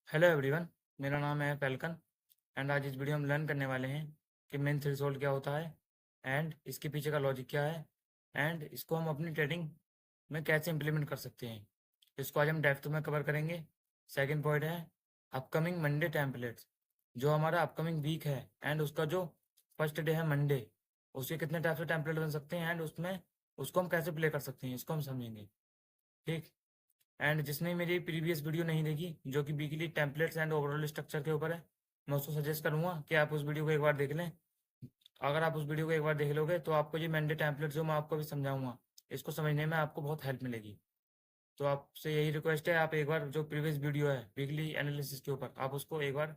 Hello everyone. मेरा नाम है फैल्कन एंड आज इस वीडियो में लर्न करने वाले हैं कि मेन थ्रेशोल्ड क्या होता है एंड इसके पीछे का लॉजिक क्या है एंड इसको हम अपनी ट्रेडिंग में कैसे इम्प्लीमेंट कर सकते हैं। इसको आज हम डेप्थ में कवर करेंगे। सेकंड पॉइंट है अपकमिंग मंडे टेम्पलेट्स, जो हमारा अपकमिंग वीक है एंड उसका जो फर्स्ट डे है मंडे, उसके कितने टाइप से टेम्पलेट बन सकते हैं एंड उसमें उसको हम कैसे प्ले कर सकते हैं, इसको हम समझेंगे। ठीक। एंड जिसने मेरी प्रीवियस वीडियो नहीं देखी जो कि weekly templates and overall structure के ऊपर है, मैं उसको सजेस्ट करूंगा कि आप उस वीडियो को एक बार देख लें। अगर आप उस वीडियो को एक बार देख लोगे तो आपको ये मंडे टेम्पलेट जो मैं आपको भी समझाऊंगा, इसको समझने में आपको बहुत हेल्प मिलेगी। तो आपसे यही रिक्वेस्ट है, आप एक बार जो प्रीवियस वीडियो है वीकली एनालिसिस के ऊपर, आप उसको एक बार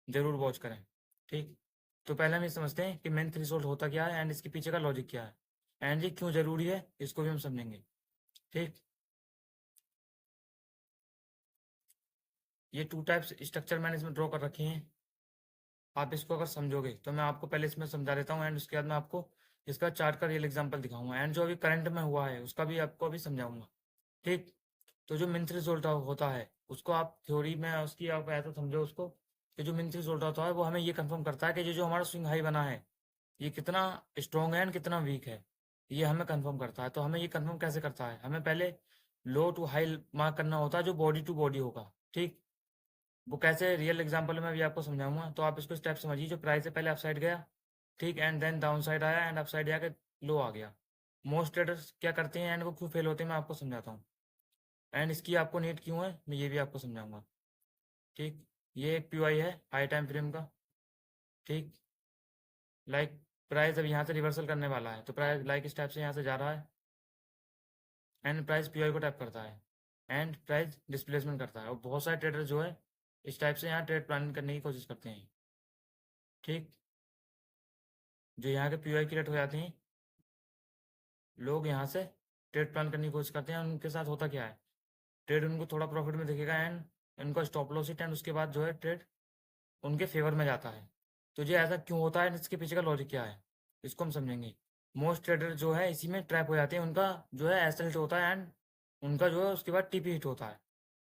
जरूर वॉच करें। ठीक। तो पहले हम ये समझते हैं कि मेन थ्रेशोल्ड होता क्या है एंड इसके पीछे का लॉजिक क्या है एंड ये क्यों जरूरी है, इसको भी हम समझेंगे। ठीक। ये टू टाइप्स स्ट्रक्चर मैंने इसमें ड्रॉ कर रखे हैं। आप इसको अगर समझोगे तो मैं आपको पहले इसमें समझा देता हूँ एंड उसके बाद मैं आपको इसका चार्ट का रियल एग्जांपल दिखाऊंगा एंड जो अभी करंट में हुआ है उसका भी आपको अभी समझाऊंगा। ठीक। तो जो मिनथ रिजल्ट होता है उसको आप थ्योरी में उसकी आप ऐसा समझो उसको कि जो मिनथ रिजल्ट होता है वो हमें ये कंफर्म करता है कि जो जो हमारा स्विंग हाई बना है ये कितना स्ट्रॉन्ग है एंड कितना वीक है, ये हमें कंफर्म करता है। तो हमें ये कंफर्म कैसे करता है, हमें पहले लो टू हाई मार्क करना होता है जो बॉडी टू बॉडी होगा। ठीक। वो कैसे रियल एग्जांपल में भी आपको समझाऊंगा। तो आप इसको स्टेप समझिए। जो प्राइस है पहले अपसाइड गया, ठीक, एंड देन डाउन साइड आया एंड अपसाइड जाके लो आ गया। मोस्ट ट्रेडर्स क्या करते हैं एंड वो क्यों फेल होते हैं मैं आपको समझाता हूँ एंड इसकी आपको नीड क्यों है मैं ये भी आपको समझाऊंगा। ठीक। ये एक पीवाई है हाई टाइम फ्रेम का। ठीक। लाइक प्राइस अब यहाँ से रिवर्सल करने वाला है तो प्राइस लाइक इस टाइप से यहाँ से जा रहा है एंड प्राइस पीवाई को टैप करता है एंड प्राइस डिस्प्लेसमेंट करता है। और बहुत सारे ट्रेडर जो है इस टाइप से यहाँ ट्रेड प्लानिंग करने की कोशिश करते हैं। ठीक। जो यहाँ के पीवाई की रेट हो जाती हैं, लोग यहाँ से ट्रेड प्लान करने की कोशिश करते हैं। उनके साथ होता क्या है, ट्रेड उनको थोड़ा प्रॉफिट में दिखेगा एंड उनका स्टॉप लॉस हिट एंड उसके बाद जो है ट्रेड उनके फेवर में जाता है। तो ये ऐसा क्यों होता है, इसके पीछे का लॉजिक क्या है, इसको हम समझेंगे। मोस्ट ट्रेडर जो है इसी में ट्रैप हो जाते हैं। उनका जो है एस हिट होता है एंड उनका जो है उसके बाद टीपी हिट होता है।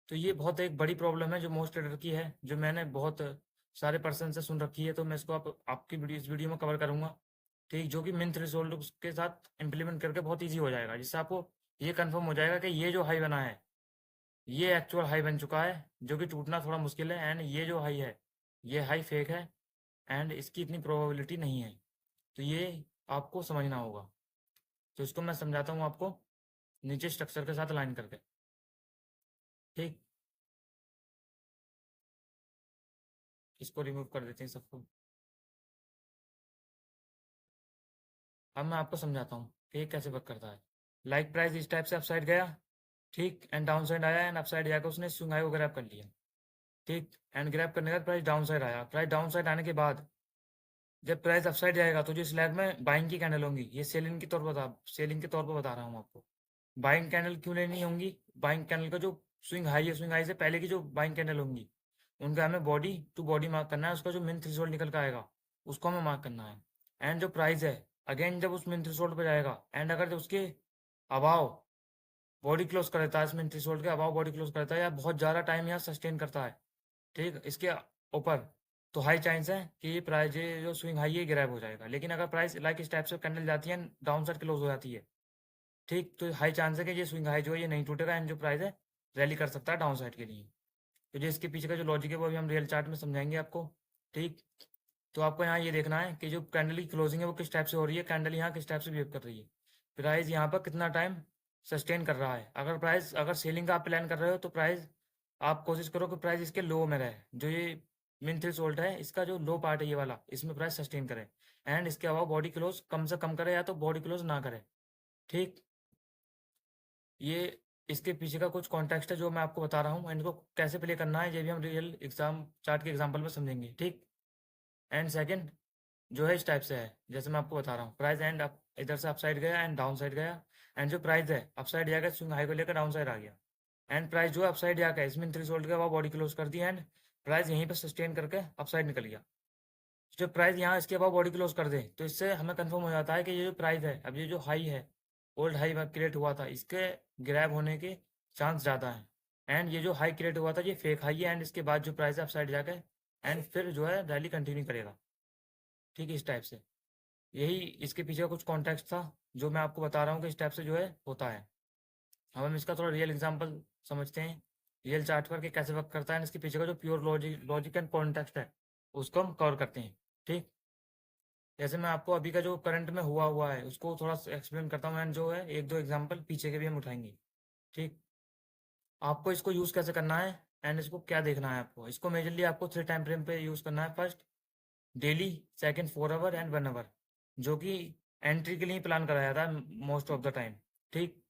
तो ये बहुत एक बड़ी प्रॉब्लम है जो मोस्ट ट्रेडर की है, जो मैंने बहुत सारे पर्सन से सुन रखी है। तो मैं इसको आपकी वीडियो इस वीडियो में कवर करूंगा। ठीक। जो कि मिन थ्रेशोल्ड के साथ इम्प्लीमेंट करके बहुत ईजी हो जाएगा, जिससे आपको ये कंफर्म हो जाएगा कि ये जो हाई बना है ये एक्चुअल हाई बन चुका है, जो कि टूटना थोड़ा मुश्किल है एंड ये जो हाई है ये हाई फेक है एंड इसकी इतनी प्रोबेबिलिटी नहीं है। तो ये आपको समझना होगा। तो इसको मैं समझाता हूँ आपको नीचे स्ट्रक्चर के साथ अलाइन करके। ठीक। इसको रिमूव कर देते हैं सबको। अब मैं आपको समझाता हूँ कि ये कैसे वर्क करता है। लाइक प्राइस इस टाइप से अपसाइड गया, ठीक, एंड डाउन साइड आया एंड अपसाइड जाकर उसने स्विंग हाई को ग्रैब कर लिया। ठीक। एंड ग्रैब करने के बाद प्राइस डाउन साइड आया। प्राइस डाउन साइड आने के बाद जब प्राइस अपसाइड जाएगा तो जो स्लैब में बाइंग की कैंडल होंगी, ये सेलिंग के तौर पर बता रहा हूँ आपको। बाइंग कैंडल क्यों लेनी होंगी, बाइंग कैंडल का जो स्विंग हाई है, स्विंग हाई से पहले की जो बाइंग कैंडल होंगी उनका हमें बॉडी टू बॉडी मार्क करना है। उसका जो मिन थ्रेशोल्ड निकल कर आएगा उसको हमें मार्क करना है। एंड जो प्राइस है अगेन जब उस मिन थ्रेशोल्ड पर जाएगा एंड अगर जो उसके अभाव बॉडी क्लोज कर देता है, इस मिन थ्रेशोल्ड के अभाव बॉडी क्लोज करता है या बहुत ज़्यादा टाइम यहाँ सस्टेन करता है, ठीक, इसके ऊपर, तो हाई चांस है कि ये प्राइस ये जो स्विंग हाई है ग्रैब हो जाएगा। लेकिन अगर प्राइस लाइक इस टाइप से कैंडल जाती है डाउन साइड क्लोज हो जाती है, ठीक, तो हाई चांस है कि ये स्विंग हाई जो है ये नहीं टूटेगा एंड जो प्राइस है रैली कर सकता है डाउन साइड के लिए। तो जो इसके पीछे का जो लॉजिक है वो अभी हम रियल चार्ट में समझाएंगे आपको। ठीक। तो आपको यहाँ ये देखना है कि जो कैंडल की क्लोजिंग है वो किस टाइप से हो रही है, कैंडल यहाँ किस टाइप से बिहेव कर रही है, प्राइस यहाँ पर कितना टाइम सस्टेन कर रहा है। अगर प्राइस अगर सेलिंग का आप प्लान कर रहे हो तो प्राइस आप कोशिश करो कि प्राइस इसके लो में रहे। जो ये मिन थ्रेशोल्ड है इसका जो लो पार्ट है ये वाला, इसमें प्राइस सस्टेन करे एंड इसके अलावा बॉडी क्लोज कम से कम करे या तो बॉडी क्लोज ना करे। ठीक। ये इसके पीछे का कुछ कॉन्टेक्स्ट है जो मैं आपको बता रहा हूँ एंड इनको कैसे प्ले करना है ये भी हम रियल एग्जाम चार्ट के एग्जाम्पल में समझेंगे। ठीक। एंड सेकंड जो है इस टाइप से है जैसे मैं आपको बता रहा हूँ, प्राइस एंड अप इधर से अपसाइड गया एंड डाउन साइड गया एंड जो प्राइस है अपसाइड जाकर स्विंग हाई को लेकर डाउन साइड आ गया एंड प्राइस जो है अपसाइड जाकर इसमें थ्रेशोल्ड के बाद बॉडी क्लोज कर दी एंड प्राइस यहीं पर सस्टेन करके अपसाइड निकल गया। जब प्राइस यहाँ इसके बाद बॉडी क्लोज कर दे तो इससे हमें कंफर्म हो जाता है कि ये जो प्राइस है अब ये जो हाई है ओल्ड हाई क्रिएट हुआ था इसके ग्रैब होने के चांस ज़्यादा हैं। एंड ये जो हाई क्रिएट हुआ था ये फेक हाई है, एंड इसके बाद जो प्राइस है अपसाइड जाके एंड फिर जो है रैली कंटिन्यू करेगा। ठीक है, इस टाइप से। यही इसके पीछे कुछ कॉन्टेक्स्ट था जो मैं आपको बता रहा हूँ कि इस टाइप से जो है होता है। अब हम इसका थोड़ा रियल एग्जांपल समझते हैं, रियल चार्ट पर कि कैसे वर्क करता है, एंड इसके पीछे का जो प्योर लॉजिक एंड कॉन्टेक्स्ट है उसको हम कवर करते हैं। ठीक, जैसे मैं आपको अभी का जो करंट में हुआ है उसको थोड़ा एक्सप्लेन करता हूँ, एंड जो है एक दो एग्जांपल पीछे के भी हम उठाएंगे। ठीक, आपको इसको यूज़ कैसे करना है एंड इसको क्या देखना है आपको, इसको मेजरली आपको 3 टाइम फ्रेम पे यूज़ करना है। First daily, second 4 hour and 1 hour, जो कि एंट्री के लिए प्लान कराया था मोस्ट ऑफ द टाइम। ठीक,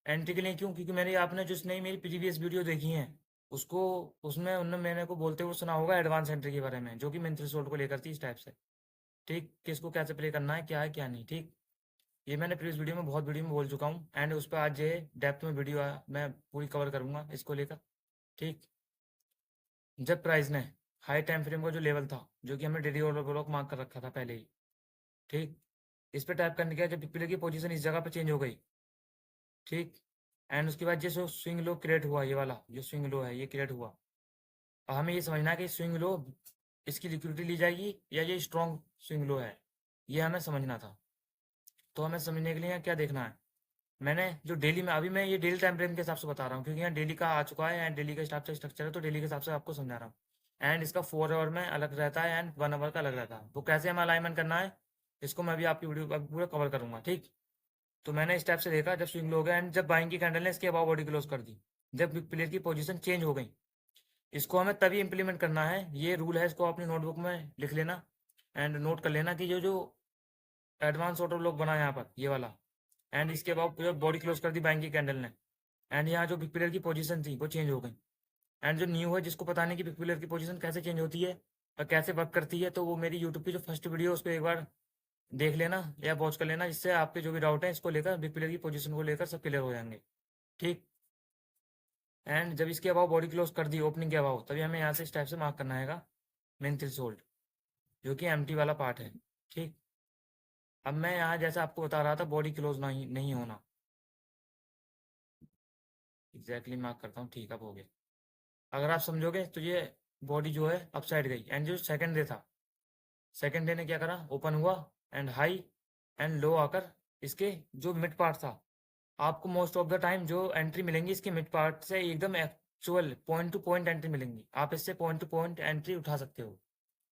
एंट्री के लिए क्यों, क्योंकि मैंने आपने जो नहीं मेरी प्रीवियस वीडियो देखी है उसको, उसमें उन्होंने मैंने को बोलते हुए सुना होगा एडवांस एंट्री के बारे में, जो कि मेन थ्रेशोल्ड को लेकर थी इस टाइप से। ठीक, किसको कैसे प्ले करना है क्या नहीं। ठीक, ये मैंने प्रीवियस वीडियो में बहुत वीडियो में बोल चुका हूँ, एंड उस पर आज ये डेप्थ में वीडियो मैं पूरी कवर करूँगा इसको लेकर। ठीक, जब प्राइस ने हाई टाइम फ्रेम का जो लेवल था, जो कि हमने डेली ऑर्डर ब्लॉक मार्क कर रखा था पहले ही। ठीक, इस पर टाइप करने के बाद जब प्ले की पोजीशन इस जगह पे चेंज हो गई। ठीक, एंड उसके बाद जो स्विंग लो क्रिएट हुआ, ये वाला जो स्विंग लो है ये क्रिएट हुआ। अब हमें ये समझना है कि स्विंग लो इसकी लिक्विडिटी ली जाएगी या ये स्ट्रॉन्ग स्विंग लो है, ये हमें समझना था। तो हमें समझने के लिए यहाँ क्या देखना है, मैंने जो डेली में, अभी मैं ये डेली टाइम फ्रेम के हिसाब से बता रहा हूँ क्योंकि यहाँ डेली का आ चुका है एंड डेली के हिसाब से स्ट्रक्चर है, तो डेली के हिसाब से आपको समझा रहा हूँ। एंड इसका 4 आवर में अलग रहता है एंड 1 आवर का अलग रहता है, वो कैसे हमें अलाइनमेंट करना है इसको मैं भी आपकी वीडियो का पूरा कवर करूंगा। ठीक, तो मैंने इस टाइप से देखा, जब स्विंग लो हो गया एंड जब बाइंग की कैंडल ने इसके अबाव बॉडी क्लोज कर दी, जब प्लेयर की पोजीशन चेंज हो गई, इसको हमें तभी इंप्लीमेंट करना है। ये रूल है, इसको अपनी नोटबुक में लिख लेना एंड नोट कर लेना कि जो जो एडवांस ऑर्डर लोग बना यहाँ पर ये वाला, एंड इसके बाद बॉडी क्लोज कर दी बैंक की कैंडल ने, एंड यहाँ जो बिग प्लेयर की पोजीशन थी वो चेंज हो गई। एंड जो न्यू है जिसको पता नहीं कि बिग प्लेयर की पोजीशन कैसे चेंज होती है और कैसे वर्क करती है, तो वो मेरी यूट्यूब की जो फर्स्ट वीडियो है उसको एक बार देख लेना या वॉच कर लेना, जिससे आपके जो भी डाउट है इसको लेकर बिग प्लेयर की पोजीशन को लेकर सब क्लियर हो जाएंगे। ठीक, एंड जब इसके अबाव बॉडी क्लोज कर दी ओपनिंग के अबाव, तभी हमें यहाँ से इस टाइप से मार्क करना है मेन थ्रेशोल्ड, जो कि एम्प्टी वाला पार्ट है। ठीक, अब मैं यहाँ जैसे आपको बता रहा था बॉडी क्लोज नहीं होना, एग्जैक्टली मार्क करता हूँ। ठीक, अब हो गया। अगर आप समझोगे तो ये बॉडी जो है अपसाइड गई, एंड जो सेकंड डे था, सेकंड डे ने क्या करा, ओपन हुआ एंड हाई एंड लो आकर इसके जो मिड पार्ट था, आपको मोस्ट ऑफ द टाइम जो एंट्री मिलेंगी इसके मिड पार्ट से एकदम actual point to point entry मिलेंगी, आप इससे पॉइंट टू पॉइंट एंट्री उठा सकते हो।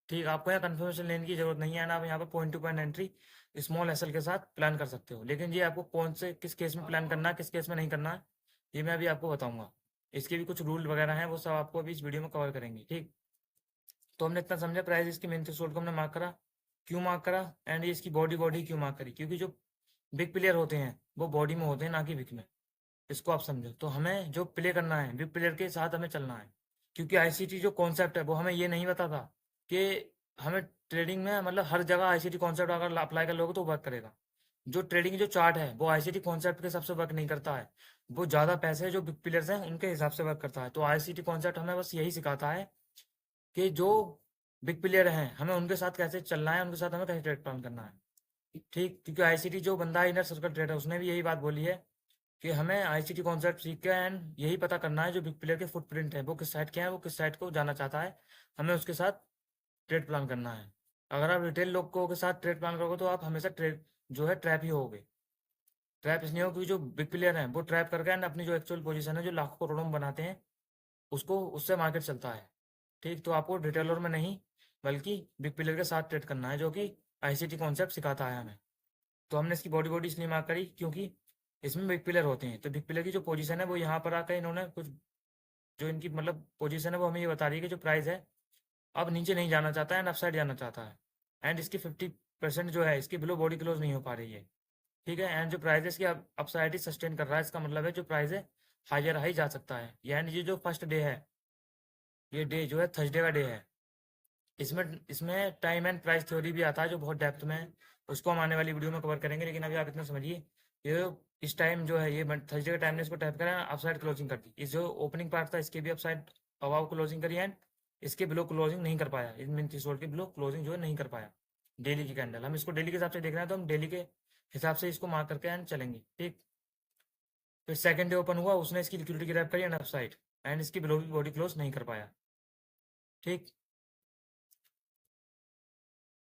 ठीक, आपको यहाँ कंफर्मेशन लेने की जरूरत नहीं है ना, आप यहाँ पर point to point entry small SL के साथ प्लान कर सकते हो, लेकिन ये आपको कौन से किस केस में प्लान करना है किस केस में नहीं करना है ये मैं अभी आपको बताऊंगा। इसके भी कुछ रूल वगैरह हैं, वो सब आपको अभी इस वीडियो में कवर करेंगे। ठीक, तो हमने इतना समझा प्राइस इसकी मेन थ्रेशोल्ड को हमने मार्क करा, क्यों मार्क करा, एंड ये इसकी बॉडी बॉडी क्यों मार्क करी, क्योंकि जो बिग प्लेयर होते हैं वो बॉडी में होते हैं ना कि विक में, इसको आप समझो। तो हमें जो प्ले करना है बिग प्लेयर के साथ हमें चलना है, क्योंकि आईसीटी जो कॉन्सेप्ट है वो हमें ये नहीं पता था कि हमें ट्रेडिंग में मतलब हर जगह आईसीटी कॉन्सेप्ट अगर अप्लाई कर लोगे तो वर्क करेगा। जो ट्रेडिंग जो चार्ट है वो आईसीटी कॉन्सेप्ट के हिसाब से वर्क नहीं करता है, वो ज़्यादा पैसे जो बिग प्लेयर्स हैं उनके हिसाब से वर्क करता है। तो आईसीटी कॉन्सेप्ट हमें बस यही सिखाता है कि जो बिग प्लेयर हैं हमें उनके साथ कैसे चलना है, उनके साथ हमें कैसे ट्रेड प्लान करना है। ठीक, क्योंकि आईसीटी जो बंदा इनर सर्कल ट्रेडर उसने भी यही बात बोली है कि हमें आईसीटी कॉन्सेप्ट सीख के एंड यही पता करना है जो बिग प्लेयर के फुटप्रिंट है वो किस साइड के हैं, वो किस साइड को जाना चाहता है, हमें उसके साथ ट्रेड प्लान करना है। अगर आप रिटेल लोगों के साथ ट्रेड प्लान करोगे तो आप हमेशा ट्रेड जो है ट्रैप ही होगे। ट्रैप इसलिए हो क्योंकि जो बिग प्लेयर हैं वो ट्रैप करके एंड अपनी जो एक्चुअल पोजीशन है जो लाखों करोड़ों में बनाते हैं उसको उससे मार्केट चलता है। ठीक, तो आपको रिटेलर में नहीं बल्कि बिग प्लेयर के साथ ट्रेड करना है, जो कि आईसीटी कॉन्सेप्ट सिखाता है हमें। तो हमने इसकी बॉडी बॉडी इसलिए मार्क करी क्योंकि इसमें बिग प्लेयर होते हैं, तो बिग प्लेयर की जो पोजीशन है वो यहाँ पर आकर इन्होंने कुछ जो इनकी मतलब पोजीशन है वो हमें ये बता रही है कि जो प्राइस है अब नीचे नहीं जाना चाहता है एंड अपसाइड जाना चाहता है, एंड इसकी 50% जो है इसकी बिलो बॉडी क्लोज नहीं हो पा रही है। ठीक है, एंड जो प्राइस है इसकी अपसाइड ही सस्टेन कर रहा है, इसका मतलब है जो प्राइस है हायर हाई जा सकता है। यानी ये जो फर्स्ट डे है ये डे जो है थर्सडे का डे है, इसमें इसमें टाइम एंड प्राइस थ्योरी भी आता है जो बहुत डेप्थ में है, उसको हम आने वाली वीडियो में कवर करेंगे। लेकिन अभी आप इतना समझिए, ये इस टाइम जो है ये थर्सडे के टाइम ने इसको टैप करा अपसाइड क्लोजिंग कर दी, इस जो ओपनिंग पार्ट था इसके भी अपसाइड अबाव क्लोजिंग करी एंड इसके बिलो क्लोजिंग नहीं कर पाया, इन मीन थ्रेशोल्ड के बिलो क्लोजिंग जो है नहीं कर पाया। डेली की कैंडल हम इसको डेली के हिसाब से देख रहे हैं, तो हम डेली के हिसाब से इसको मार्क करके एंड चलेंगे। ठीक, फिर सेकंड डे ओपन हुआ, उसने इसकी लिक्विडिटी ग्रैब करी एंड अपसाइड, एंड इसकी बिलो भी बॉडी क्लोज नहीं कर पाया। ठीक,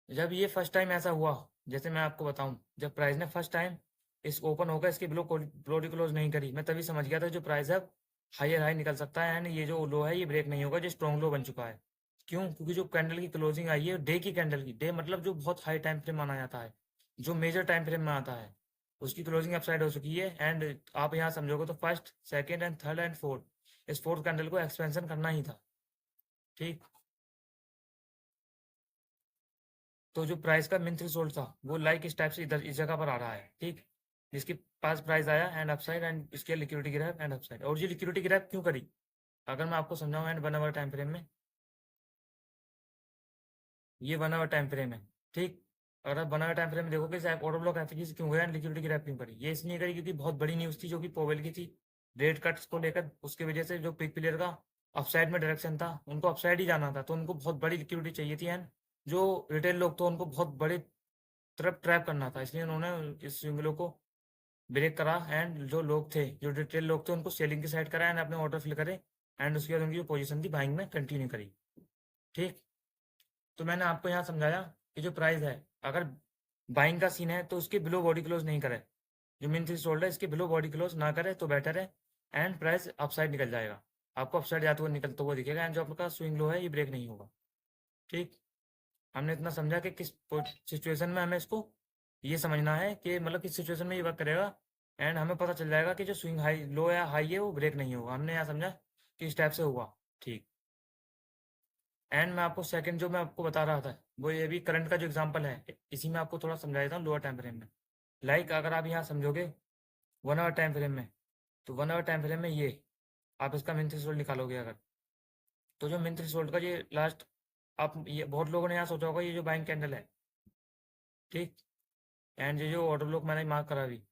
जब ये फर्स्ट टाइम ऐसा हुआ, जैसे मैं आपको बताऊं, जब प्राइस ने फर्स्ट टाइम इस ओपन होकर इसकी बिलो बॉडी क्लोज नहीं करी, मैं तभी समझ गया था जो प्राइस है अब हायर हाई निकल सकता है एंड ये जो लो है ये ब्रेक नहीं होगा, जो स्ट्रॉन्ग लो बन चुका है। क्यों? क्योंकि जो कैंडल की क्लोजिंग आई है डे की कैंडल की, डे मतलब जो बहुत हाई टाइम फ्रेम माना जाता है, जो मेजर टाइम फ्रेम में आता है, उसकी क्लोजिंग अपसाइड हो चुकी है। एंड आप यहाँ समझोगे तो first second and third and fourth, इस फोर्थ कैंडल को एक्सपेंशन करना ही था। ठीक, तो जो प्राइस का मिन थ्रेशोल्ड था वो लाइक इस टाइप से इधर इस जगह पर आ रहा है। ठीक, जिसके पास प्राइस आया एंड अपसाइड एंड इसके लिक्विडिटी गिरा एंड अपसाइड। और ये लिक्विडिटी गिरा क्यों करी, अगर मैं आपको समझाऊं एंड 1 आवर टाइम फ्रेम में, ये 1 आवर टाइम फ्रेम है। ठीक, अगर आप 1 आवर टाइम फ्रेम में देखोगे ऑर्डर ब्लॉक एफएजी से क्यों गया एंड लिक्विडिटी गिरा क्यों करी, ये इसलिए करी क्योंकि बहुत बड़ी न्यूज़ थी जो कि पोवेल की थी रेट कट्स को लेकर। उसकी वजह से जो पिक प्लेयर का अपसाइड में डायरेक्शन था, उनको अपसाइड ही जाना था, तो उनको बहुत बड़ी लिक्विडिटी चाहिए थी एंड जो रिटेल लोग थे उनको बहुत बड़े तरफ ट्रैप करना था, इसलिए उन्होंने इस स्विंगलो को ब्रेक करा एंड जो लोग थे, जो डिटेल लोग थे, उनको सेलिंग की साइड करा एंड अपने ऑर्डर फिल करे एंड उसके बाद उनकी जो पोजीशन थी बाइंग में कंटिन्यू करी। ठीक, तो मैंने आपको यहाँ समझाया कि जो प्राइस है अगर बाइंग का सीन है तो उसके बिलो बॉडी क्लोज नहीं करे, जो मिन थ्री सोल्ड है इसके बिलो बॉडी क्लोज ना करे तो बेटर है एंड प्राइस अपसाइड निकल जाएगा, आपको अपसाइड जाते हुए निकलता हुआ दिखेगा एंड जो आपका स्विंग लो है ये ब्रेक नहीं होगा। ठीक, हमने इतना समझा कि किस सिचुएशन में हमें इसको ये समझना है कि मतलब किस सिचुएशन में ये वर्क करेगा एंड हमें पता चल जाएगा कि जो स्विंग हाई लो या हाई है वो ब्रेक नहीं होगा। हमने यहाँ समझा कि इस टाइप से हुआ। ठीक, एंड मैं आपको सेकंड जो मैं आपको बता रहा था वो ये भी करंट का जो एग्जांपल है, इसी में आपको थोड़ा समझा देता हूँ लोअर टाइम फ्रेम में। लाइक अगर आप यहाँ समझोगे 1 आवर टाइम फ्रेम में, तो 1 आवर टाइम फ्रेम में ये आप इसका मिन थ्रेशोल्ड निकालोगे अगर, तो जो मिन थ्रेशोल्ड का ये लास्ट, आप ये बहुत लोगों ने यहाँ सोचा होगा ये जो बाइंग कैंडल है, ठीक, एंड ये जो ऑर्डर ब्लॉक मैंने मार्क करा अभी,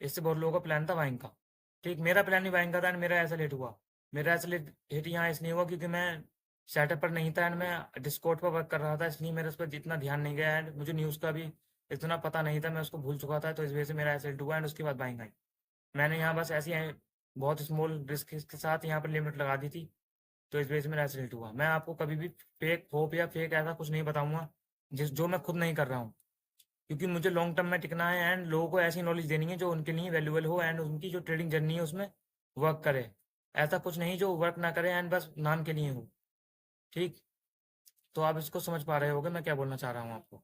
इससे बहुत लोगों का प्लान था बाइंग का। ठीक, मेरा प्लान भी बाइंग का था एंड मेरा ऐसा लेट हुआ। मेरा ऐसा लेट हिट यहाँ इसलिए हुआ क्योंकि मैं सेटअप पर नहीं था एंड मैं डिस्कॉर्ड पर वर्क कर रहा था, इसलिए मेरे उस पर जितना ध्यान नहीं गया एंड मुझे न्यूज़ का भी इतना पता नहीं था, मैं उसको भूल चुका था, तो इस वजह से मेरा ऐसा लेट हुआ एंड उसके बाद बाइंग आई। मैंने यहाँ बस ऐसी बहुत स्मॉल रिस्क के साथ यहाँ पर लिमिट लगा दी थी, तो इस वजह से मेरा एक्सीडेंट हुआ। मैं आपको कभी भी फेक होप या फेक ऐसा कुछ नहीं बताऊंगा जिस जो मैं खुद नहीं कर रहा हूँ, क्योंकि मुझे लॉन्ग टर्म में टिकना है एंड लोगों को ऐसी नॉलेज देनी है जो उनके लिए वैल्यूएबल हो एंड उनकी जो ट्रेडिंग जर्नी है उसमें वर्क करे। ऐसा कुछ नहीं जो वर्क ना करे एंड बस नाम के लिए हो। ठीक, तो आप इसको समझ पा रहे होगे मैं क्या बोलना चाह रहा हूँ आपको।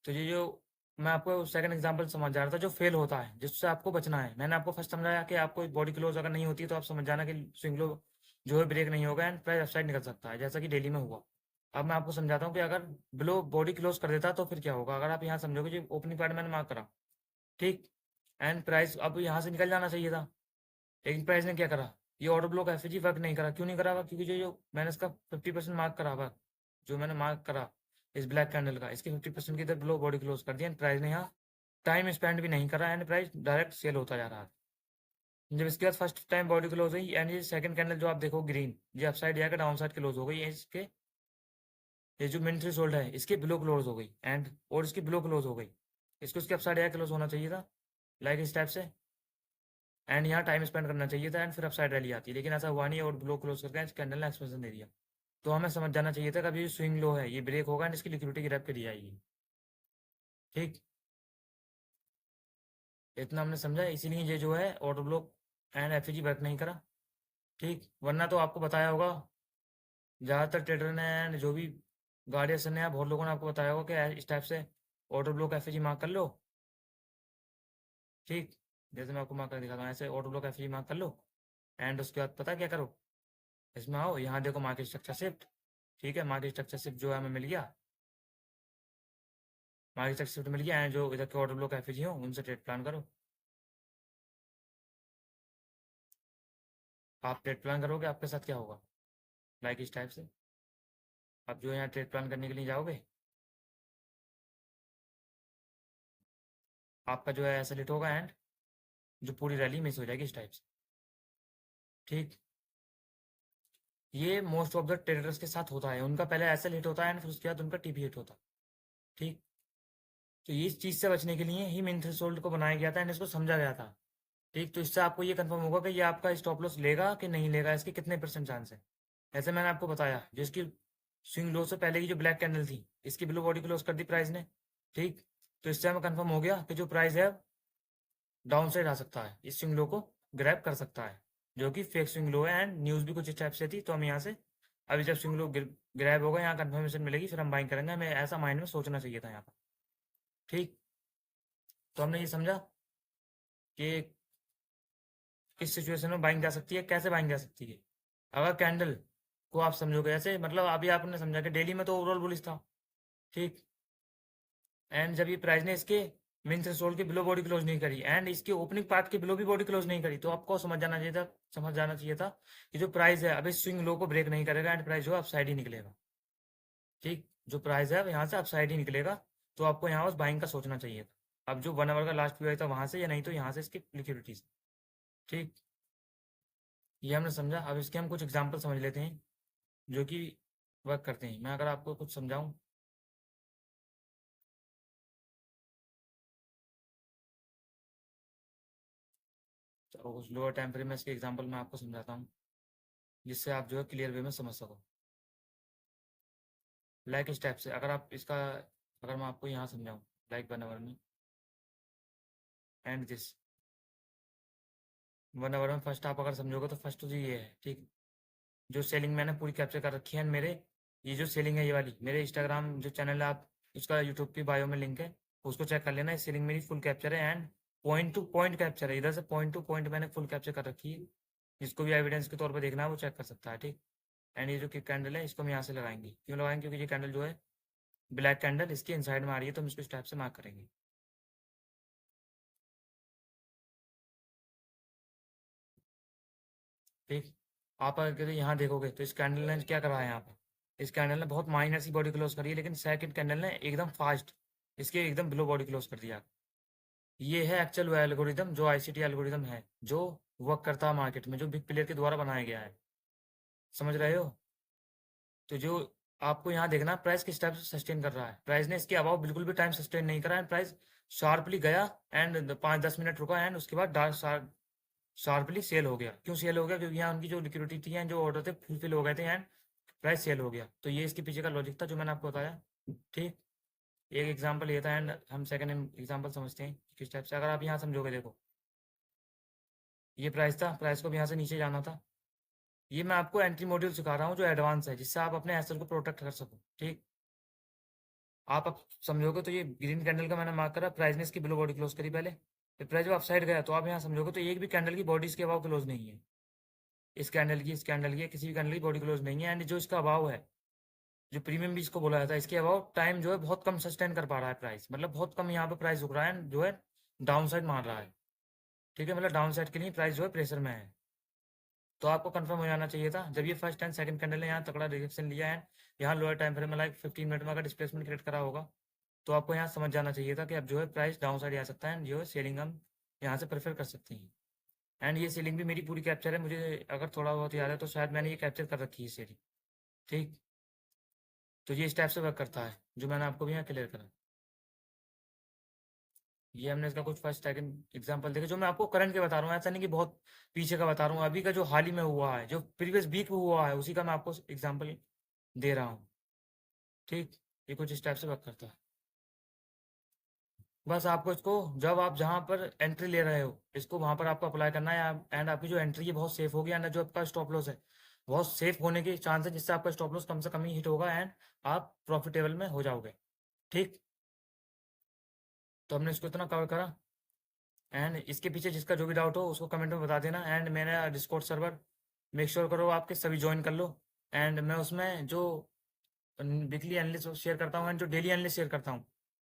तो ये जो मैं आपको सेकंड एग्जांपल समझा रहा था जो फेल होता है, जिससे आपको बचना है, मैंने आपको फर्स्ट समझाया कि आपको बॉडी क्लोज अगर नहीं होती तो आप समझ जाना कि स्विंग लो जो है ब्रेक नहीं होगा एंड प्राइस अपसाइड निकल सकता है, जैसा कि डेली में हुआ। अब मैं आपको समझाता हूँ कि अगर बिलो बॉडी क्लोज कर देता तो फिर क्या होगा। अगर आप यहाँ समझोगे जो ओपनिंग पार्ट मैंने मार्क करा, ठीक, एंड प्राइस अब यहाँ से निकल जाना चाहिए था, लेकिन प्राइस ने क्या करा, ये ऑर्डर ब्लॉक एफएजी वर्क नहीं करा। क्यों नहीं करा हुआ? क्योंकि जो मैंने इसका 50% मार्क करा हुआ, जो मैंने मार्क करा इस ब्लैक कैंडल का, इसके 50% की इधर ब्लो बॉडी क्लोज कर दिया एंड प्राइस ने यहाँ टाइम स्पेंड भी नहीं करा एंड प्राइस डायरेक्ट सेल होता जा रहा है। जब इसके बाद फर्स्ट टाइम बॉडी क्लोज हुई एंड ये सेकंड कैंडल जो आप देखो ग्रीन, ये अपसाइड जाकर डाउन साइड क्लोज हो गई है, इसके ये जो मिन थ्रेशोल्ड है इसके बिलो क्लोज हो गई एंड और इसकी बिलो क्लोज हो गई, इसको इसके अपसाइड जाकर क्लोज होना चाहिए था लाइक इस टाइप से, एंड यहाँ टाइम स्पेंड करना चाहिए था एंड फिर अपसाइड रैली आती है, लेकिन ऐसा हुआ नहीं और ब्लो क्लोज करके कैंडल ने एक्सपेंशन दे दिया। तो हमें समझ जाना चाहिए था कभी स्विंग लो है ये ब्रेक होगा एंड इसकी लिक्विडिटी ग्रैब करी जाएगी। ठीक, इतना हमने समझा, इसीलिए ये जो है ऑर्डर ब्लॉक एंड एफएजी वर्क नहीं करा। ठीक, वरना तो आपको बताया होगा ज़्यादातर ट्रेडर ने एंड जो भी गार्डियंस ने बहुत लोगों ने आपको बताया होगा कि इस टाइप से ऑर्डर ब्लॉक एफएजी मार्क कर लो। ठीक, जैसे मैं आपको मार्क कर दिखाता हूँ, ऐसे ऑर्डर ब्लॉक एफएजी मार्क कर लो एंड उसके बाद पता क्या करो, इसमें आओ, यहाँ देखो मार्केट स्ट्रक्चर शिफ्ट। ठीक है, मार्केट स्ट्रक्चर शिफ्ट जो है हमें मिल गया, मार्केट स्ट्रक्चर शिफ्ट मिल गया एंड जो इधर के ऑर्डर ब्लॉक एफएजी हो उनसे ट्रेड प्लान करो। आप ट्रेड प्लान करोगे आपके साथ क्या होगा, लाइक इस टाइप से आप जो यहाँ ट्रेड प्लान करने के लिए जाओगे, आपका जो है ऐसा लेट होगा एंड जो पूरी रैली मिस हो जाएगी इस टाइप से। ठीक, ये मोस्ट ऑफ द ट्रेडर्स के साथ होता है, उनका पहले ऐसा हिट होता है एंड फिर उसके बाद उनका टीपी हिट होता है। ठीक, तो ये इस चीज़ से बचने के लिए ही मिन थ्रेशोल्ड को बनाया गया था एंड इसको समझा गया था ठीक, तो इससे आपको ये कंफर्म होगा कि ये आपका स्टॉप लॉस लेगा कि नहीं लेगा, इसके कितने % चांस है। ऐसे मैंने आपको बताया, जिसकी स्विंग लो से पहले की जो ब्लैक कैंडल थी, इसकी ब्लू बॉडी क्लोज कर दी प्राइस ने। ठीक, तो इससे हमें कंफर्म हो गया कि जो प्राइस है डाउन साइड आ सकता है, इस स्विंग लो को ग्रैब कर सकता है, जो कि फेक स्विंग लो है। एंड न्यूज़ भी कुछ इस टाइप से थी, तो हम यहाँ से अभी जब स्विंग लो ग्रैब होगा, यहाँ कंफर्मेशन मिलेगी, फिर हम बाइंग करेंगे। हमें ऐसा माइंड में सोचना चाहिए था यहाँ पर। ठीक, तो हमने ये समझा कि किस सिचुएशन में बाइंग जा सकती है, कैसे बाइंग जा सकती है। अगर कैंडल को आप समझोगे ऐसे, मतलब अभी आपने समझा कि डेली में तो ओवरऑल बुलिश था। ठीक, एंड जब ये प्राइस ने इसके मेन थ्रेशोल्ड के बिलो बॉडी क्लोज नहीं करी, एंड इसके ओपनिंग पार्ट के बिलो भी बॉडी क्लोज नहीं करी, तो आपको समझ जाना चाहिए था कि जो प्राइस है अभी स्विंग लो को ब्रेक नहीं करेगा, एंड प्राइस जो है अपसाइड ही निकलेगा। ठीक, जो प्राइस है यहाँ से अपसाइड ही निकलेगा, तो आपको यहाँ बस बाइंग का सोचना चाहिए था। अब जो 1 आवर का लास्ट व्यू था वहां से, या नहीं तो यहाँ से इसकी लिक्विडिटी से। ठीक, ये हमने समझा। अब इसके हम कुछ एग्जाम्पल समझ लेते हैं जो कि वर्क करते हैं। मैं अगर आपको कुछ समझाऊं, तो उस लोअर टाइम फ्रेम में इसके एग्जाम्पल मैं आपको समझाता हूँ, जिससे आप जो है क्लियर वे में समझ सको। लाइक इस टाइप से अगर आप इसका, अगर मैं आपको यहाँ समझाऊँ, लाइक 1 आवर में एंड दिस 1 आवर में फर्स्ट आप अगर समझोगे तो फर्स्ट तो ये है। ठीक, जो सेलिंग मैंने पूरी कैप्चर कर रखी है, मेरे ये जो सेलिंग है ये वाली, मेरे इंस्टाग्राम जो चैनल है, आप उसका यूट्यूब की बायो में लिंक है, उसको चेक कर लेना। ये सेलिंग मेरी फुल कैप्चर है, and point to point capture है, इधर से पॉइंट टू पॉइंट मैंने फुल कैप्चर कर रखी है। जिसको भी एविडेंस के तौर पर देखना है वो चेक कर सकता है। ठीक, एंड ये जो कैंडल है इसको हम यहाँ से लगाएंगे। क्यों लगाएंगे? क्योंकि ये कैंडल जो है ब्लैक कैंडल इसके इनसाइड में आ रही है, तो हम इसको इस टाइप से मार्क करेंगे। ठीक, आप अगर यहाँ देखोगे तो इस कैंडल ने क्या करा है यहाँ पर, इस कैंडल ने बहुत माइनर सी बॉडी क्लोज करी है, लेकिन सेकंड कैंडल ने एकदम फास्ट इसके एकदम बिलो बॉडी क्लोज कर दिया। ये है एक्चुअल वो एल्गोरिदम जो आईसीटी एल्गोरिदम है, जो वर्क करता है मार्केट में, जो बिग प्लेयर के द्वारा बनाया गया है। समझ रहे हो? तो जो आपको यहाँ देखना, प्राइस किस टाइप से सस्टेन कर रहा है। प्राइस ने इसके अबाव बिल्कुल भी टाइम सस्टेन नहीं करा है। प्राइस शार्पली गया एंड 5-10 मिनट रुका, एंड उसके बाद शार्पली सेल हो गया। क्यों सेल हो गया? क्योंकि यहाँ उनकी जो लिक्विडिटी थी एंड जो ऑर्डर थे फुलफिल हो गए थे, एंड प्राइस सेल हो गया। तो ये इसके पीछे का लॉजिक था जो मैंने आपको बताया। ठीक, एक एग्जांपल ये था, एंड हम सेकंड एग्जांपल समझते हैं किस टाइप से। अगर आप यहाँ समझोगे, देखो ये प्राइस था, प्राइस को भी यहाँ से नीचे जाना था। ये मैं आपको एंट्री मॉड्यूल सिखा रहा हूँ जो एडवांस है, जिससे आप अपने एसेट को प्रोटेक्ट कर सको। ठीक, आप अब समझोगे तो ये ग्रीन कैंडल का मैंने मार्क करा, प्राइस ने इसकी बिलो बॉडी क्लोज करी पहले, फिर प्राइस जब अपसाइड गया, तो आप यहाँ समझोगे तो एक भी कैंडल की बॉडी इसके अबाव क्लोज नहीं है। इस कैंडल की, इस कैंडल की, किसी भी कैंडल की बॉडी क्लोज नहीं है। एंड जो इसका अभाव है, जो प्रीमियम भी इसको बोला जाता है, इसके अबाव टाइम जो है बहुत कम सस्टेन कर पा रहा है प्राइस, मतलब बहुत कम यहाँ पे प्राइस रुक रहा है, जो है डाउन साइड मार रहा है। ठीक है, मतलब डाउन साइड के लिए प्राइस जो है प्रेशर में है। तो आपको कंफर्म हो जाना चाहिए था, जब ये फर्स्ट एंड सेकंड कैंडल ने यहाँ तगड़ा रिजेक्शन लिया है, यहाँ लोअर टाइम फ्रेम में लाइक 15 मिनट में अगर डिस्प्लेसमेंट क्रिएट करा होगा, तो आपको यहाँ समझ जाना चाहिए था कि अब जो है प्राइस डाउन साइड आ सकता है, जो है सेलिंग हम यहाँ से प्रेफर कर सकते हैं। एंड ये सेलिंग भी मेरी पूरी कैप्चर है, मुझे अगर थोड़ा बहुत याद है तो शायद मैंने ये कैप्चर कर रखी है सेलिंग। ठीक, तो ये इस टाइप से वर्क करता है, जो मैंने आपको भी यहाँ क्लियर करा। ये हमने इसका कुछ फर्स्ट सेकंड एग्जांपल देखे, जो मैं आपको करंट के बता रहा हूँ, ऐसा नहीं कि बहुत पीछे का बता रहा हूँ। अभी का जो हाल ही में हुआ है, जो प्रीवियस वीक में हुआ है, उसी का मैं आपको एग्जांपल दे रहा हूँ। ठीक, ये कुछ इस टाइप से वर्क करता है। बस आपको इसको, जब आप जहाँ पर एंट्री ले रहे हो, इसको वहाँ पर आपको अप्लाई करना है। एंड आपकी जो एंट्री है बहुत सेफ होगी, एंड जो आपका स्टॉप लॉस है बहुत सेफ होने के चांस है, जिससे आपका स्टॉप लॉस कम से कम ही हिट होगा, एंड आप प्रॉफिटेबल में हो जाओगे। ठीक, तो हमने इसको इतना कवर करा। एंड इसके पीछे जिसका जो भी डाउट हो उसको कमेंट में बता देना। एंड मैंने डिस्कॉर्ड सर्वर मेक श्योर करो आपके सभी ज्वाइन कर लो। एंड मैं उसमें जो वीकली एनालिस्ट शेयर करता हूँ एंड जो डेली एनालिस्ट शेयर करता हूँ,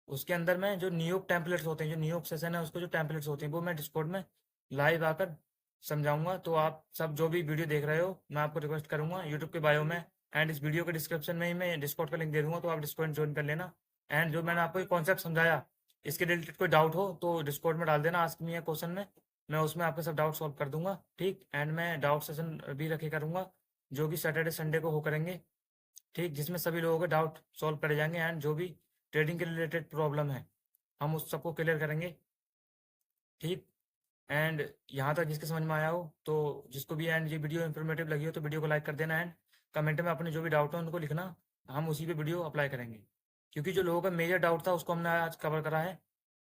उसके अंदर में जो न्यूयॉर्क टेम्पलेट्स होते हैं, जो न्यूयॉर्क सेशन है उसको जो टेम्पलेट्स होते हैं, वो मैं डिस्कॉर्ड में लाइव आकर समझाऊंगा। तो आप सब जो भी वीडियो देख रहे हो, मैं आपको रिक्वेस्ट करूंगा यूट्यूब के बायो में एंड इस वीडियो के डिस्क्रिप्शन में ही मैं डिस्कॉर्ड का लिंक दे दूंगा, तो आप डिस्कॉर्ड ज्वाइन कर लेना। एंड जो मैंने आपको ये कॉन्सेप्ट समझाया, इसके रिलेटेड कोई डाउट हो तो डिस्कॉर्ड में डाल देना, आस्क मी अ क्वेश्चन में। मैं उसमें आपके सब डाउट सॉल्व कर दूंगा। ठीक, एंड मैं डाउट सेशन भी रखे करूंगा, जो कि सैटरडे संडे को हो करेंगे। ठीक, जिसमें सभी लोगों के डाउट सॉल्व करे जाएंगे, एंड जो भी ट्रेडिंग के रिलेटेड प्रॉब्लम है हम उस सबको क्लियर करेंगे। ठीक, एंड यहाँ तक जिसके समझ में आया हो, तो जिसको भी एंड ये वीडियो इन्फॉर्मेटिव लगी हो तो वीडियो को लाइक कर देना, एंड कमेंट में अपने जो भी डाउट है उनको लिखना, हम उसी पे वीडियो अप्लाई करेंगे। क्योंकि जो लोगों का मेजर डाउट था उसको हमने आज कवर करा है,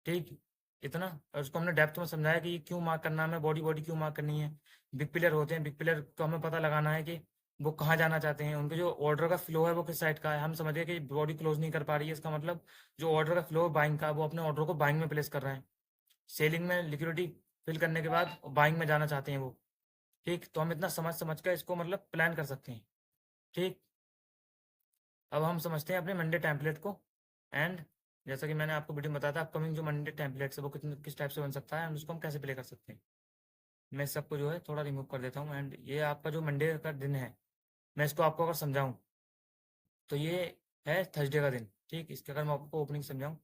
ठीक, इतना। और उसको हमने डेप्थ में समझाया कि क्यों मार्क करना है, हमें बॉडी बॉडी क्यों मार्क करनी है। बिग प्लेयर होते हैं, बिग प्लेयर को हमें पता लगाना है कि वो कहाँ जाना चाहते हैं, उनके जो ऑर्डर का फ्लो है वो किस साइड का है। हम समझ गए कि बॉडी क्लोज नहीं कर पा रही है, इसका मतलब जो ऑर्डर का फ्लो है बाइंग का, वो अपने ऑर्डर को बाइंग में प्लेस कर रहे हैं। सेलिंग में लिक्विडिटी फिल करने के बाद बाइंग में जाना चाहते हैं वो, ठीक। तो हम इतना समझ समझ कर इसको मतलब प्लान कर सकते हैं, ठीक। अब हम समझते हैं अपने मंडे टेम्पलेट को। एंड जैसा कि मैंने आपको वीडियो में बताया था, अपकमिंग जो मंडे टेम्पलेट्स है वो कितने किस टाइप से बन सकता है, एंड उसको हम कैसे प्ले कर सकते हैं। मैं इस सबको जो है थोड़ा रिमूव कर देता हूँ। एंड ये आपका जो मंडे का दिन है, मैं इसको आपको अगर समझाऊँ तो ये है थर्सडे का दिन, ठीक। इसके अगर मैं आपको ओपनिंग समझाऊँ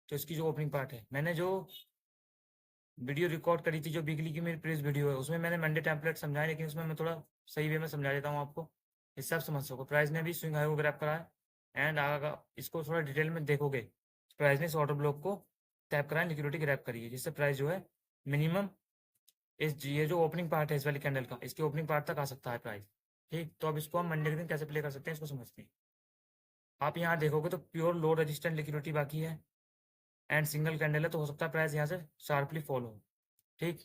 तो इसकी जो ओपनिंग पार्ट है, मैंने जो वीडियो रिकॉर्ड करी थी जो वीकली की मेरी प्रीवियस वीडियो है, उसमें मैंने मंडे टेम्पलेट समझाया, लेकिन उसमें मैं थोड़ा सही वे में समझा देता हूँ आपको, इससे आप समझ सको। प्राइस ने भी स्विंग हाई को ग्रैब करा है, एंड आगे इसको थोड़ा डिटेल में देखोगे, प्राइस ने इस ऑर्डर ब्लॉक को टैप करा है, लिक्विडिटी ग्रैब करी है, जिससे प्राइस जो है मिनिमम इस ये जो ओपनिंग पार्ट है इस वाली कैंडल का, इसके ओपनिंग पार्ट तक आ सकता है प्राइस, ठीक। तो अब इसको हम मंडे के दिन कैसे प्ले कर सकते हैं इसको समझते हैं। आप यहाँ देखोगे तो प्योर लो रजिस्टेंट लिक्विडिटी बाकी है, एंड सिंगल कैंडल है, तो हो सकता है प्राइस यहाँ से शार्पली फॉल हो, ठीक।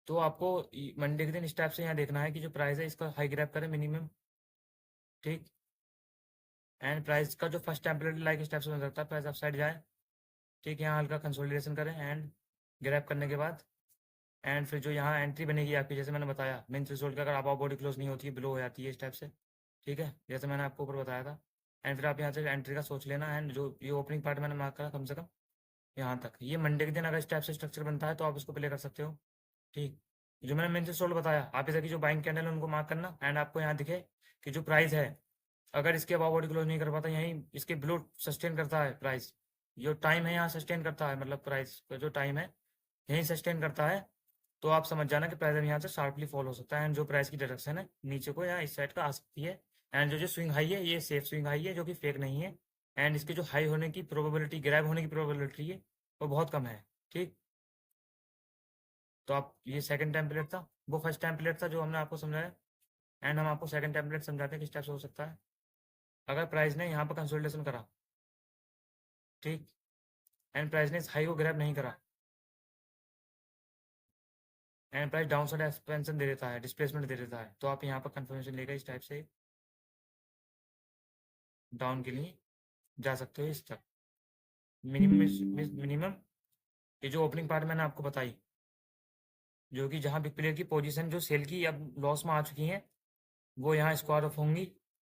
तो आपको मंडे के दिन इस टाइप से यहाँ देखना है कि जो प्राइस है इसका हाई ग्रैब करे मिनिमम, ठीक। एंड प्राइस का जो फर्स्ट टेम्पलेट लाइक इस टाइप से बन सकता है, प्राइस अप साइड जाए, ठीक। यहाँ हल्का कंसोलिडेशन करें एंड ग्रैब करने के बाद, एंड फिर जो यहाँ एंट्री बनेगी आपकी, जैसे मैंने बताया मेन थ्रेशोल्ड का अगर आप बॉडी क्लोज नहीं होती है, बिलो हो जाती है इस टाइप से, ठीक है, जैसे मैंने आपको ऊपर बताया था। एंड फिर आप यहाँ से एंट्री का सोच लेना, एंड जो ये ओपनिंग पार्ट मैंने मार्क करा कम से कम यहाँ तक, ये मंडे के दिन अगर इस टाइप से स्ट्रक्चर बनता है तो आप इसको प्ले कर सकते हो, ठीक। जो मैंने मेन थ्रेशोल्ड बताया, आप इधर की जो बाइंग कैंडल है उनको मार्क करना, एंड आपको यहाँ दिखे कि जो प्राइस है अगर इसके अबाव बॉडी क्लोज नहीं कर पाता, यहीं इसके बिलो सस्टेन करता है प्राइस, जो टाइम है यहाँ सस्टेन करता है, मतलब प्राइस का जो टाइम है यहीं सस्टेन करता है, तो आप समझ जाना कि प्राइस यहाँ से शार्पली फॉल हो सकता है, एंड जो प्राइस की डायरेक्शन है नीचे को या इस साइड का आ सकती है। एंड जो जो स्विंग हाई है ये सेफ स्विंग हाई है जो कि फेक नहीं है, एंड इसके जो हाई होने की प्रोबेबिलिटी, ग्रैब होने की प्रोबेबिलिटी है वो बहुत कम है, ठीक। तो आप ये सेकंड टेम्पलेट था, वो फर्स्ट टेम्पलेट था जो हमने आपको समझाया, एंड हम आपको सेकंड टेम्पलेट समझाते हैं किस टाइप से हो सकता है। अगर प्राइस ने यहाँ पर कंसोलिडेशन करा, ठीक, एंड प्राइस ने इस हाई को ग्रैब नहीं करा, and price downside expansion दे देता है, डिस्प्लेसमेंट दे देता है, तो आप यहाँ पर कंफर्मेशन लेकर इस टाइप से डाउन के लिए जा सकते हो इस तक मिनिमम मिनिमम। ये जो ओपनिंग पार्ट मैंने आपको बताई, जो कि जहाँ बिग प्लेयर की पोजीशन जो सेल की अब लॉस में आ चुकी हैं वो यहाँ स्क्वायर ऑफ होंगी,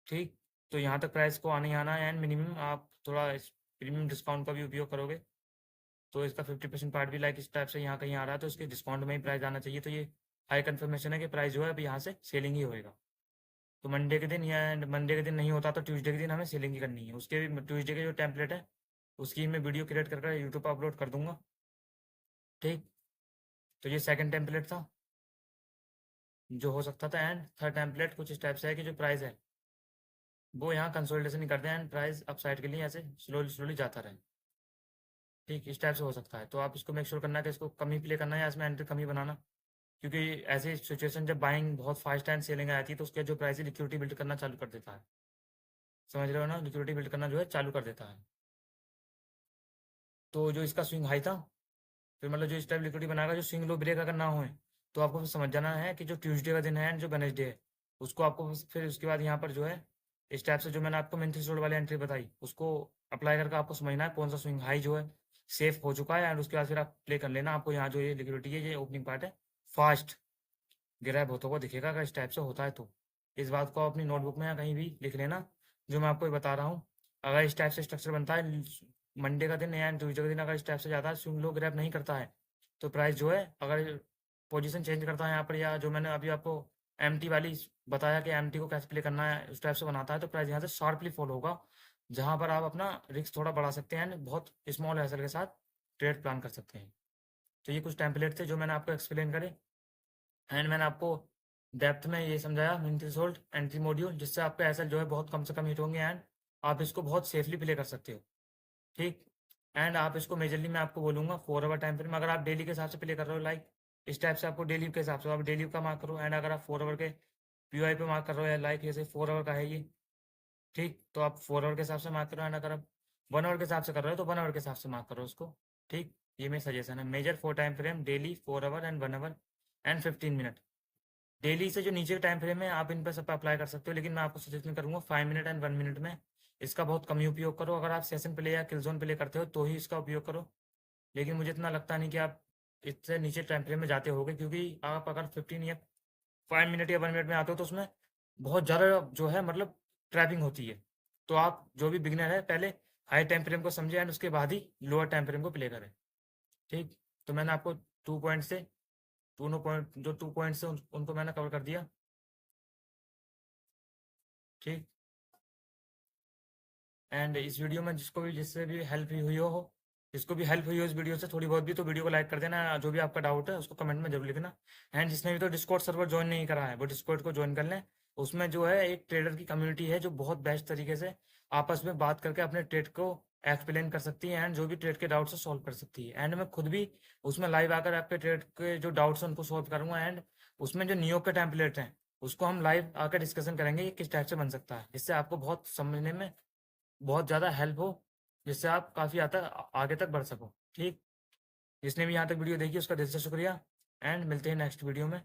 ठीक। तो यहाँ तक प्राइस को आने आना है, एंड मिनिमम आप थोड़ा इस प्रीमियम डिस्काउंट का भी उपयोग करोगे तो इसका 50% पार्ट भी लाइक इस टाइप से यहाँ कहीं आ रहा है, तो इसके डिस्काउंट में ही प्राइस आना चाहिए। तो ये हाई कन्फर्मेशन है कि प्राइस जो है अभी यहाँ से सेलिंग ही होएगा। तो मंडे के दिन या मंडे के दिन नहीं होता तो ट्यूसडे के दिन हमें सेलिंग ही करनी है। उसके भी ट्यूसडे के जो टेम्पलेट है उसकी मैं वीडियो क्रिएट कर यूट्यूब पर अपलोड कर दूंगा, ठीक। तो ये सेकंड टेम्पलेट था जो हो सकता था, एंड थर्ड टेम्पलेट कुछ इस टाइप से है कि जो प्राइस है वो यहाँ कंसोलिडेशन ही करते हैं, एंड प्राइस अपसाइड के लिए ऐसे स्लोली स्लोली जाता रहे, ठीक। इस टाइप से हो सकता है। तो आप इसको मेक श्योर करना कि इसको कम ही प्ले करना है या इसमें एंट्री कम ही बनाना, क्योंकि ऐसी सिचुएशन जब बाइंग बहुत फास्ट एंड सेलिंग आती है तो उसके जो प्राइस है लिक्विडिटी बिल्ड करना चालू कर देता है, समझ रहे हो ना, लिक्विडिटी बिल्ड करना जो है चालू कर देता है। तो जो इसका स्विंग हाई था, फिर मतलब जो इस टाइप लिक्विडिटी बनाएगा, जो स्विंग लो ब्रेक अगर ना हो, तो आपको फिर समझ जाना है कि जो ट्यूसडे का दिन है एंड जो वेडनेसडे है उसको आपको फिर उसके बाद यहाँ पर जो है इस टाइप से जो मैंने आपको मेन थ्रेशोल्ड वाली एंट्री बताई उसको अप्लाई करके आपको समझना है कौन सा स्विंग हाई जो है सेफ हो चुका है, एंड उसके बाद फिर आप प्ले कर लेना। आपको यहाँ जो ये लिक्विडिटी है ये ओपनिंग पार्ट है फास्ट ग्रैब होता हुआ दिखेगा अगर इस टाइप से होता है तो। इस बात को अपनी नोटबुक में या कहीं भी लिख लेना जो मैं आपको ये बता रहा हूँ। अगर इस टाइप से स्ट्रक्चर बनता है मंडे का दिन या ट्यूजडे का दिन अगर इस टाइप से जाता है स्विंग लो ग्रैब नहीं करता है तो प्राइस जो है अगर पोजीशन चेंज करता है यहाँ पर, या जो मैंने अभी आपको एमटी वाली बताया कि एमटी को कैसे प्ले करना है उस टाइप से बनाता है तो प्राइस यहाँ से शार्पली फॉल होगा, जहाँ पर आप अपना रिस्क थोड़ा बढ़ा सकते हैं, बहुत स्मॉल हैसल के साथ ट्रेड प्लान कर सकते हैं। तो ये कुछ टेम्पलेट थे जो मैंने आपको एक्सप्लेन करे, एंड मैंने आपको डेप्थ में ये समझाया मीन थ्रेशोल्ड एंट्री मॉड्यूल, जिससे आपका एसएल जो है बहुत कम से कम हिट होंगे, एंड आप इसको बहुत सेफली प्ले कर सकते हो, ठीक। एंड आप इसको मेजरली मैं आपको बोलूँगा 4 आवर टाइम फ्रेम। अगर आप डेली के हिसाब से प्ले कर रहे हो लाइक इस टाइप से, आपको डेली के हिसाब से आप डेली का मार्क करो। एंड अगर आप 4 आवर के पीओआई पे मार्क कर रहे हो या लाइक जैसे 4 आवर का है ये, ठीक, तो आप 4 आवर के हिसाब से मार्क करो। एंड अगर आप 1 आवर के हिसाब से कर रहे हो तो 1 आवर के हिसाब से मार्क करो उसको, ठीक। ये मेरा सजेशन है। Major 4 time frame daily, 4 hour and 1 hour and 15 minute. Daily से जो नीचे का टाइम फ्रेम है आप इन पर सब पे अप्लाई कर सकते हो, लेकिन मैं आपको सजेशन करूंगा 5 मिनट एंड 1 मिनट में इसका बहुत कम ही उपयोग करो। अगर आप सेशन प्ले या किलजोन प्ले करते हो तो ही इसका उपयोग करो, लेकिन मुझे इतना लगता नहीं कि आप इससे नीचे टाइम फ्रेम में जाते होगे, क्योंकि आप अगर 15 या 5 मिनट या 1 मिनट में आते हो तो उसमें बहुत ज़्यादा जो है मतलब ट्रैपिंग होती है। तो आप जो भी बिगनर है पहले हाई टाइम फ्रेम को समझे एंड उसके बाद ही लोअर टाइम फ्रेम को प्ले करें, ठीक। तो मैंने आपको 2 पॉइंट से दोनों पॉइंट जो 2 पॉइंट्स से उनको मैंने कवर कर दिया, ठीक। एंड इस वीडियो में जिसको भी जिससे भी हेल्प हुई हो जिसको भी हेल्प हुई हो इस वीडियो से थोड़ी बहुत भी, तो वीडियो को लाइक कर देना। जो भी आपका डाउट है उसको कमेंट में जरूर लिखना। एंड जिसने भी तो डिस्कॉर्ड सर्वर ज्वाइन नहीं करा है वो डिस्कॉर्ड को ज्वाइन कर लें। उसमें जो है एक ट्रेडर की कम्युनिटी है जो बहुत बेस्ट तरीके से आपस में बात करके अपने ट्रेड को एक्सप्लेन कर सकती है एंड जो भी ट्रेड के डाउट्स है सॉल्व कर सकती है। एंड मैं खुद भी उसमें लाइव आकर आपके ट्रेड के जो डाउट्स हैं उनको सॉल्व करूंगा। एंड उसमें जो नियो के टेम्पलेट हैं उसको हम लाइव आकर डिस्कशन करेंगे ये किस टाइप से बन सकता है, जिससे आपको बहुत समझने में बहुत ज़्यादा हेल्प हो, जिससे आप काफ़ी आगे तक बढ़ सको, ठीक। जिसने भी यहाँ तक वीडियो देखी उसका दिल से शुक्रिया। एंड मिलते हैं नेक्स्ट वीडियो में।